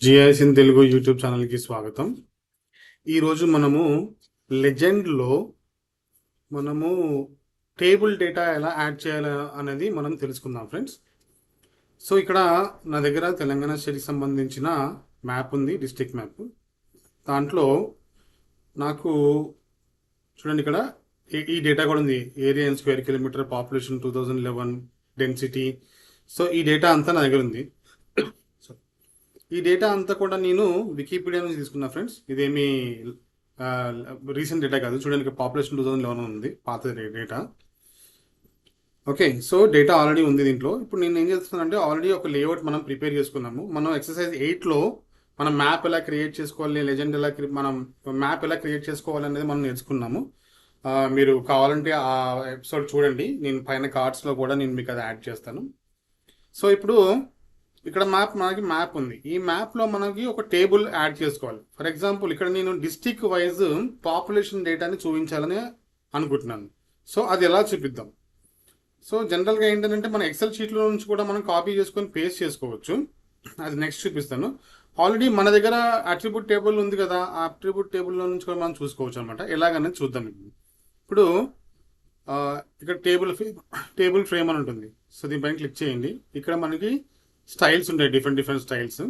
GIS in Telugu YouTube ఛానల్కి స్వాగతం. ఈరోజు మనము లెజెండ్లో మనము టేబుల్ డేటా ఎలా యాడ్ చేయాలి అనేది మనం తెలుసుకుందాం ఫ్రెండ్స్. సో ఇక్కడ నా దగ్గర తెలంగాణ స్టేట్కి సంబంధించిన మ్యాప్ ఉంది, డిస్ట్రిక్ట్ మ్యాప్. దాంట్లో నాకు చూడండి ఇక్కడ ఈ డేటా కూడా ఉంది. Area in square kilometer, population 2011, density. So ఈ డేటా అంతా నా దగ్గర ఉంది. ఈ డేటా అంతా కూడా నేను వికీపీడియా నుంచి తీసుకున్నా ఫ్రెండ్స్. ఇదేమి రీసెంట్ డేటా కాదు. చూడండి పాపులేషన్ 2011 ఉంది, పాత data. Okay, so data already ఉంది దీంట్లో. ఇప్పుడు నేను ఏం చేస్తున్నానంటే ఆల్రెడీ ఒక లేఅవుట్ మనం ప్రిపేర్ చేసుకున్నాము. మనం ఎక్సర్సైజ్ 8లో మనం మ్యాప్ ఎలా క్రియేట్ చేసుకోవాలి, లెజెండ్ ఎలా మనం మ్యాప్ ఎలా క్రియేట్ చేసుకోవాలి అనేది మనం నేర్చుకున్నాము. మీరు కావాలంటే ఆ ఎపిసోడ్ చూడండి. నేను పైన కార్డ్స్లో కూడా నేను మీకు అది యాడ్ చేస్తాను. సో ఇప్పుడు ఇక్కడ మనకి మ్యాప్ ఉంది. ఈ మ్యాప్లో మనకి ఒక టేబుల్ యాడ్ చేసుకోవాలి. ఫర్ ఎగ్జాంపుల్ ఇక్కడ నేను డిస్టిక్ వైజ్ పాపులేషన్ డేటాని చూపించాలని అనుకుంటున్నాను. సో అది ఎలా చూపిద్దాం? సో జనరల్గా ఏంటంటే మన ఎక్సెల్ షీట్లో నుంచి కూడా మనం కాపీ చేసుకొని పేస్ట్ చేసుకోవచ్చు. అది నెక్స్ట్ చూపిస్తాను. ఆల్రెడీ మన దగ్గర అట్రిబ్యూట్ టేబుల్ ఉంది కదా, ఆ అట్రిబ్యూట్ టేబుల్లో నుంచి కూడా మనం చూసుకోవచ్చు అనమాట. ఎలాగనేది చూద్దాం. ఇప్పుడు ఇక్కడ టేబుల్ ఫ్రేమ్ అని ఉంటుంది. సో దీనిపైన క్లిక్ చేయండి. ఇక్కడ మనకి స్టైల్స్ ఉంటాయి, డిఫరెంట్ స్టైల్స్.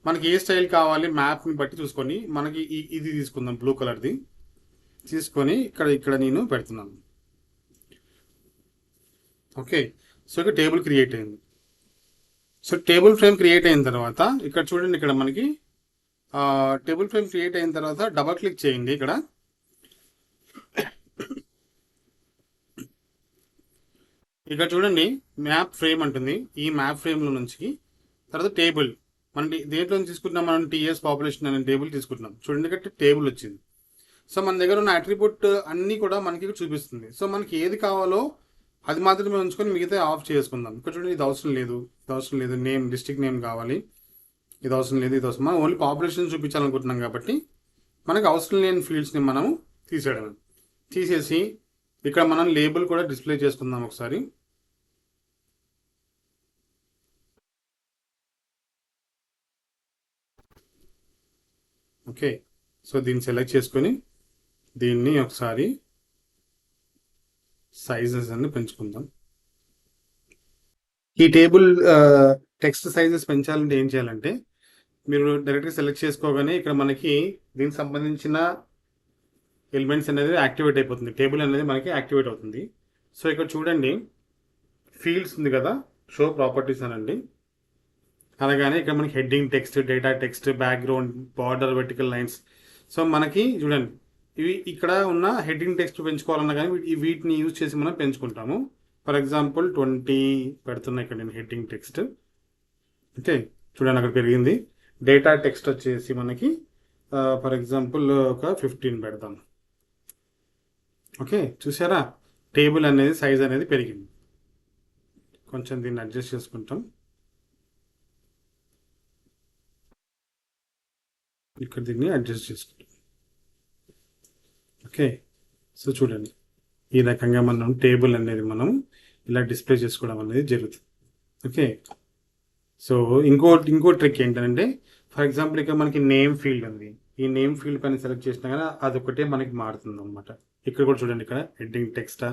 మనకి ఏ స్టైల్ కావాలి మ్యాప్ని బట్టి చూసుకొని మనకి ఇది తీసుకుందాం, బ్లూ కలర్ది తీసుకొని ఇక్కడ నేను పెడుతున్నాను. ఓకే, సో ఇక్కడ టేబుల్ క్రియేట్ అయింది. సో టేబుల్ ఫ్రేమ్ క్రియేట్ అయిన తర్వాత ఇక్కడ చూడండి, ఇక్కడ మనకి టేబుల్ ఫ్రేమ్ క్రియేట్ అయిన తర్వాత డబల్ క్లిక్ చేయండి. ఇక్కడ చూడండి మ్యాప్ ఫ్రేమ్ అంటుంది. ఈ మ్యాప్ ఫ్రేమ్లో నుంచి తర్వాత టేబుల్ మన దేంట్లో తీసుకుంటున్నాం, మనం టీఎస్ పాపులేషన్ అనే టేబుల్ తీసుకుంటున్నాం. చూడండి ఇక్కడ టేబుల్ వచ్చింది. సో మన దగ్గర ఉన్న అట్రిబ్యూట్ అన్నీ కూడా మనకి చూపిస్తుంది. సో మనకి ఏది కావాలో అది మాత్రమే ఉంచుకొని మిగతా ఆఫ్ చేసుకుందాం. ఇక్కడ చూడండి ఇది అవసరం లేదు, నేమ్ డిస్ట్రిక్ట్ నేమ్ కావాలి, ఇది అవసరం లేదు, ఇది అవసరం. మనం ఓన్లీ పాపులేషన్ చూపించాలనుకుంటున్నాం కాబట్టి మనకు అవసరం లేని ఫీల్డ్స్ని మనము తీసేసి ఇక్కడ మనం లేబుల్ కూడా డిస్ప్లే చేసుకుందాం ఒకసారి. ఓకే, సో దీన్ని సెలెక్ట్ చేసుకొని దీన్ని ఒకసారి సైజెస్ అన్ని పెంచుకుందాం. ఈ టేబుల్ టెక్స్ట్ సైజెస్ పెంచాలంటే ఏం చేయాలంటే మీరు డైరెక్ట్గా సెలెక్ట్ చేసుకోగానే ఇక్కడ మనకి దీనికి సంబంధించిన ఎలిమెంట్స్ అనేది యాక్టివేట్ అయిపోతుంది. టేబుల్ అనేది మనకి యాక్టివేట్ అవుతుంది. సో ఇక్కడ చూడండి ఫీల్డ్స్ ఉంది కదా, షో ప్రాపర్టీస్ అనండి. అలాగనే ఇక్కడ మనకి heading text, data text, background, border, vertical lines. So మనకి చూడండి ఇవి ఇక్కడ ఉన్న హెడ్డింగ్ టెక్స్ట్ పెంచుకోవాలన్నా కానీ వీటిని యూజ్ చేసి మనం పెంచుకుంటాము. ఫర్ ఎగ్జాంపుల్ 20 పెడుతున్నా ఇక్కడ నేను హెడ్డింగ్ టెక్స్ట్. ఓకే, చూడండి అక్కడ పెరిగింది. డేటా టెక్స్ట్ వచ్చేసి మనకి ఫర్ ఎగ్జాంపుల్ ఒక 15 పెడతాం. ఓకే, చూసారా టేబుల్ అనేది సైజ్ అనేది పెరిగింది. కొంచెం దీన్ని అడ్జస్ట్ చేసుకుంటాం. ఇక్కడ దీన్ని అడ్జస్ట్ చేసుకుంటాం. ఓకే, సో చూడండి ఈ రకంగా మనం టేబుల్ అనేది మనం ఇలా డిస్ప్లే చేసుకోవడం అనేది జరుగుతుంది. ఓకే, సో ఇంకో ట్రిక్ ఏంటంటే ఫర్ ఎగ్జాంపుల్ ఇక్కడ మనకి నేమ్ ఫీల్డ్ ఉంది. ఈ నేమ్ ఫీల్డ్ పైన సెలెక్ట్ చేసినా కానీ అదొకటే మనకి మారుతుంది అనమాట. ఇక్కడ కూడా చూడండి ఇక్కడ హెడ్డింగ్ టెక్స్ట్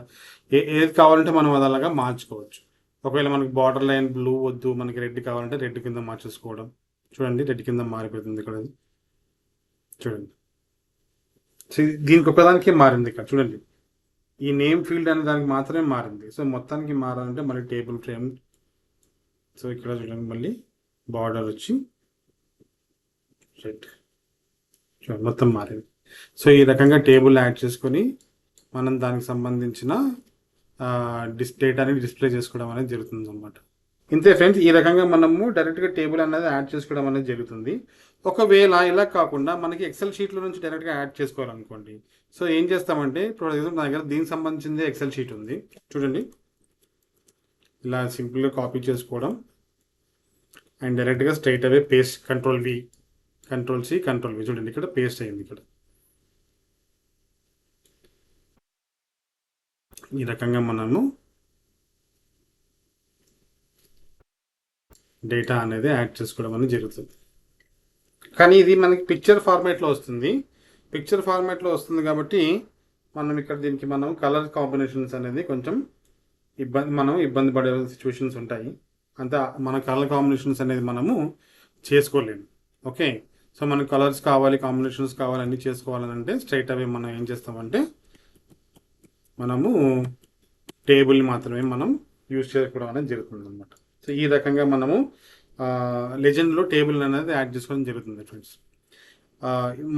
ఏది కావాలంటే మనం అది అలాగా మార్చుకోవచ్చు. ఒకవేళ మనకి బార్డర్ లైన్ బ్లూ వద్దు, మనకి రెడ్ కావాలంటే రెడ్ కింద మార్చేసుకోవడం. చూడండి రెడ్ కింద మారిపోతుంది ఇక్కడ. చూడండి దీనికి ఒకదానికి మారింది. ఇక్కడ చూడండి ఈ నేమ్ ఫీల్డ్ అనే దానికి మాత్రమే మారింది. సో మొత్తానికి మారాలంటే మళ్ళీ టేబుల్ ఫ్రేమ్. సో ఇక్కడ చూడండి మళ్ళీ బార్డర్ వచ్చి రెడ్, చూడండి మొత్తం మారింది. సో ఈ రకంగా టేబుల్ యాడ్ చేసుకొని మనం దానికి సంబంధించిన డేటాని డిస్ప్లే చేసుకోవడం అనేది జరుగుతుంది అనమాట. ఇంతే ఫ్రెండ్స్, ఈ రకంగా మనము డైరెక్ట్గా టేబుల్ అనేది యాడ్ చేసుకోవడం అనేది జరుగుతుంది. ఒకవేళ ఇలా కాకుండా మనకి ఎక్సెల్ షీట్లో నుంచి డైరెక్ట్గా యాడ్ చేసుకోవాలనుకోండి, సో ఏం చేస్తామంటే ఇప్పుడు నా దగ్గర దీనికి సంబంధించింది ఎక్సెల్ షీట్ ఉంది. చూడండి ఇలా సింపుల్గా కాపీ చేసుకోవడం అండ్ డైరెక్ట్గా స్ట్రైట్ అవే పేస్ట్, Ctrl+V, Ctrl+C, Ctrl+V. చూడండి ఇక్కడ పేస్ట్ అయింది. ఇక్కడ ఈ రకంగా మనము డేటా అనేది యాడ్ చేసుకోవడం అనేది జరుగుతుంది. కానీ ఇది మనకి పిక్చర్ ఫార్మాట్లో వస్తుంది. పిక్చర్ ఫార్మాట్లో వస్తుంది కాబట్టి మనం ఇక్కడ దీనికి మనం కలర్ కాంబినేషన్స్ అనేది కొంచెం ఇబ్బంది పడే సిచ్యువేషన్స్ ఉంటాయి. అంతా మన కలర్ కాంబినేషన్స్ అనేది మనము చేసుకోలేము. ఓకే, సో మనకు కలర్స్ కావాలి, కాంబినేషన్స్ కావాలి, అన్నీ చేసుకోవాలని అంటే స్ట్రైట్ అవే మనం ఏం చేస్తామంటే మనము టేబుల్ని మాత్రమే మనం యూజ్ చేసుకోవడం అనేది జరుగుతుంది అనమాట. సో ఈ రకంగా మనము లెజెండ్లో టేబుల్ అనేది యాడ్ చేసుకోవడం జరుగుతుంది ఫ్రెండ్స్.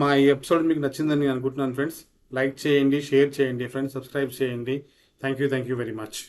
మా ఈ ఎపిసోడ్ మీకు నచ్చిందని నేను అనుకుంటున్నాను ఫ్రెండ్స్. లైక్ చేయండి, షేర్ చేయండి ఫ్రెండ్స్, సబ్స్క్రైబ్ చేయండి. Thank you very much.